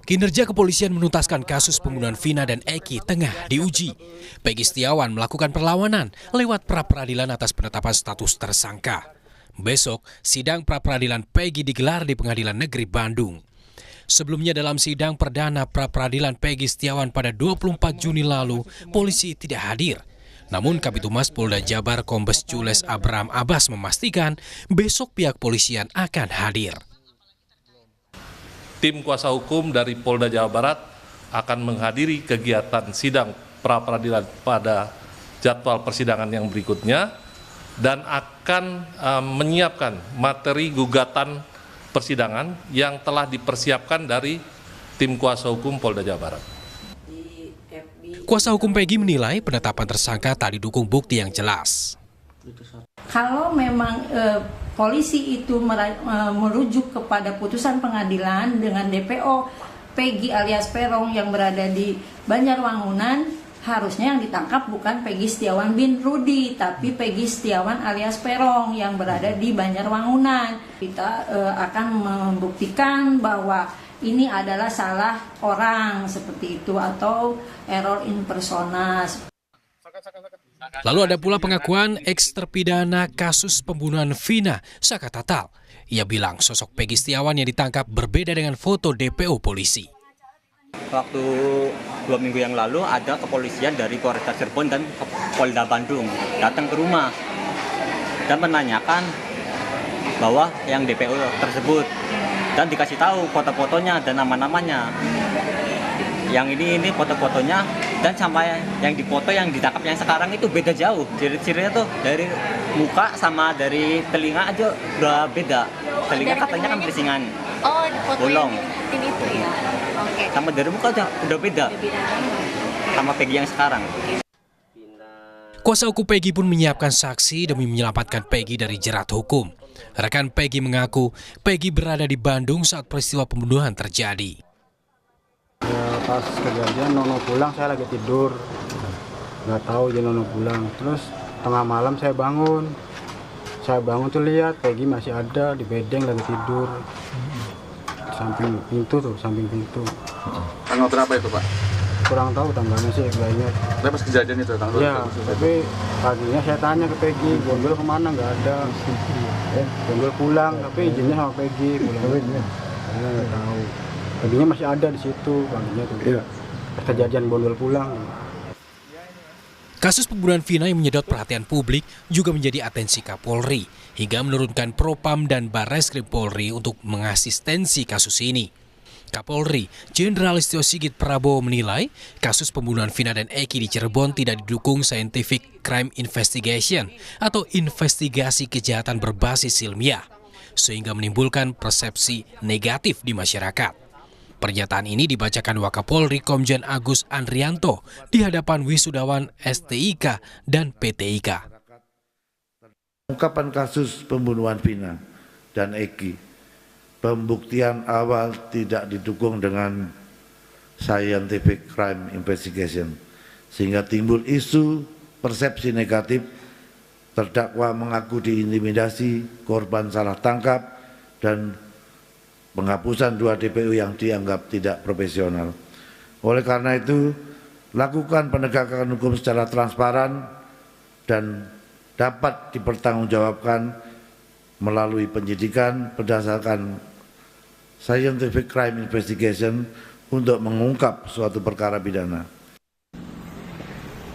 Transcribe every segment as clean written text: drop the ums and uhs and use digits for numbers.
Kinerja kepolisian menuntaskan kasus pembunuhan Vina dan Eki tengah diuji. Peggy Setiawan melakukan perlawanan lewat pra-peradilan atas penetapan status tersangka. Besok, sidang pra-peradilan Peggy digelar di Pengadilan Negeri Bandung. Sebelumnya dalam sidang perdana pra-peradilan Peggy Setiawan pada 24 Juni lalu, polisi tidak hadir. Namun Kabitumas Polda Jabar Kombes Jules Abraham Abbas memastikan besok pihak polisian akan hadir. Tim kuasa hukum dari Polda Jawa Barat akan menghadiri kegiatan sidang pra-peradilan pada jadwal persidangan yang berikutnya dan akan menyiapkan materi gugatan persidangan yang telah dipersiapkan dari tim kuasa hukum Polda Jawa Barat. Kuasa hukum Peggy menilai penetapan tersangka tak didukung bukti yang jelas. Kalau memang polisi itu merujuk kepada putusan pengadilan dengan DPO Peggy alias Peron yang berada di Banjarwangunan, harusnya yang ditangkap bukan Peggy Setiawan bin Rudi, tapi Peggy Setiawan alias Peron yang berada di Banjarwangunan. Kita akan membuktikan bahwa ini adalah salah orang seperti itu atau error in persona. Lalu ada pula pengakuan eks-terpidana kasus pembunuhan Vina, Saka Tatal. Ia bilang sosok Peggy Setiawan yang ditangkap berbeda dengan foto DPO polisi. Waktu 2 minggu yang lalu ada kepolisian dari Polres Cirebon dan Polda Bandung datang ke rumah dan menanyakan bahwa yang DPO tersebut dan dikasih tahu foto-fotonya dan nama-namanya. Yang ini foto-fotonya dan sampai yang dipoto yang ditangkap yang sekarang itu beda jauh. Ciri-cirinya tuh dari muka sama dari telinga aja udah beda. Telinga katanya kan bersingan. Oh, foto bolong. Yang itu ya. Oke. Sama dari muka udah beda. Sama Peggy yang sekarang. Kuasa hukum Peggy pun menyiapkan saksi demi menyelamatkan Peggy dari jerat hukum. Rekan Peggy mengaku Peggy berada di Bandung saat peristiwa pembunuhan terjadi. Ya, pas kejadian Nono pulang saya lagi tidur, nggak tahu aja Nono pulang. Terus tengah malam saya bangun tuh lihat Peggy masih ada di bedeng lagi tidur, samping pintu. Tanggal berapa itu Pak? Kurang tahu tanggalnya sih kayaknya. Tapi pas kejadian itu tanggal? Ya, tapi paginya saya tanya ke Peggy, Gondol kemana nggak ada. Gondol pulang, tapi izinnya sama Peggy pulang. Saya nggak tahu. Paginya masih ada di situ, paginya tuh. Iya. Kejadian Gondol pulang. Kasus pembunuhan Vina yang menyedot perhatian publik juga menjadi atensi Kapolri hingga menurunkan Propam dan Barreskrim Polri untuk mengasistensi kasus ini. Kapolri Jenderal Listio Sigit Prabowo menilai kasus pembunuhan Vina dan Eki di Cirebon tidak didukung Scientific Crime Investigation atau investigasi kejahatan berbasis ilmiah, sehingga menimbulkan persepsi negatif di masyarakat. Pernyataan ini dibacakan Wakapolri Komjen Agus Andrianto di hadapan wisudawan STIK dan PTIK. Ungkapan kasus pembunuhan Vina dan Eki, pembuktian awal tidak didukung dengan Scientific Crime Investigation, sehingga timbul isu persepsi negatif, terdakwa mengaku diintimidasi, korban salah tangkap, dan penghapusan 2 DPO yang dianggap tidak profesional. Oleh karena itu, lakukan penegakan hukum secara transparan dan dapat dipertanggungjawabkan melalui penyidikan berdasarkan Scientific Crime Investigation untuk mengungkap suatu perkara pidana.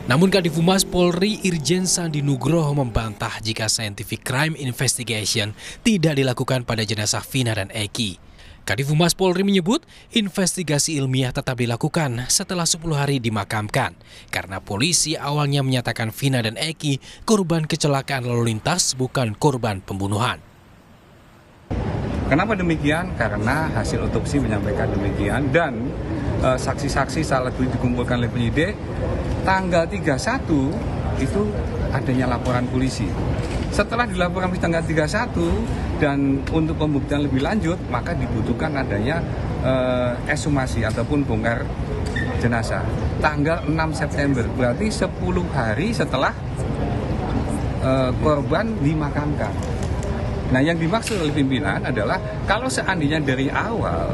Namun Kadif Humas Polri Irjen Sandi Nugroho membantah jika Scientific Crime Investigation tidak dilakukan pada jenazah Vina dan Eki. Kadif Humas Polri menyebut investigasi ilmiah tetap dilakukan setelah 10 hari dimakamkan karena polisi awalnya menyatakan Vina dan Eki korban kecelakaan lalu lintas bukan korban pembunuhan. Kenapa demikian? Karena hasil otopsi menyampaikan demikian dan saksi-saksi saat itu dikumpulkan oleh penyidik tanggal 31 itu adanya laporan polisi. Setelah dilaporkan di tanggal 31 dan untuk pembuktian lebih lanjut maka dibutuhkan adanya ekshumasi ataupun bongkar jenazah tanggal 6 September, berarti 10 hari setelah korban dimakamkan. Nah, yang dimaksud oleh pimpinan adalah kalau seandainya dari awal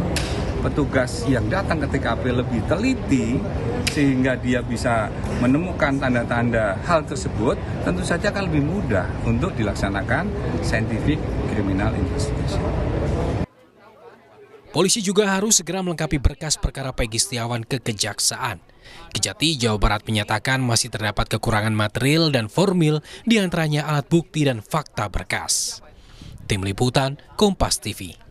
petugas yang datang ke TKP lebih teliti sehingga dia bisa menemukan tanda-tanda hal tersebut, tentu saja akan lebih mudah untuk dilaksanakan scientific criminal investigation. Polisi juga harus segera melengkapi berkas perkara Peggy Setiawan ke Kejaksaan. Kejati, Jawa Barat menyatakan masih terdapat kekurangan material dan formil, diantaranya alat bukti dan fakta berkas. Tim Liputan, Kompas TV.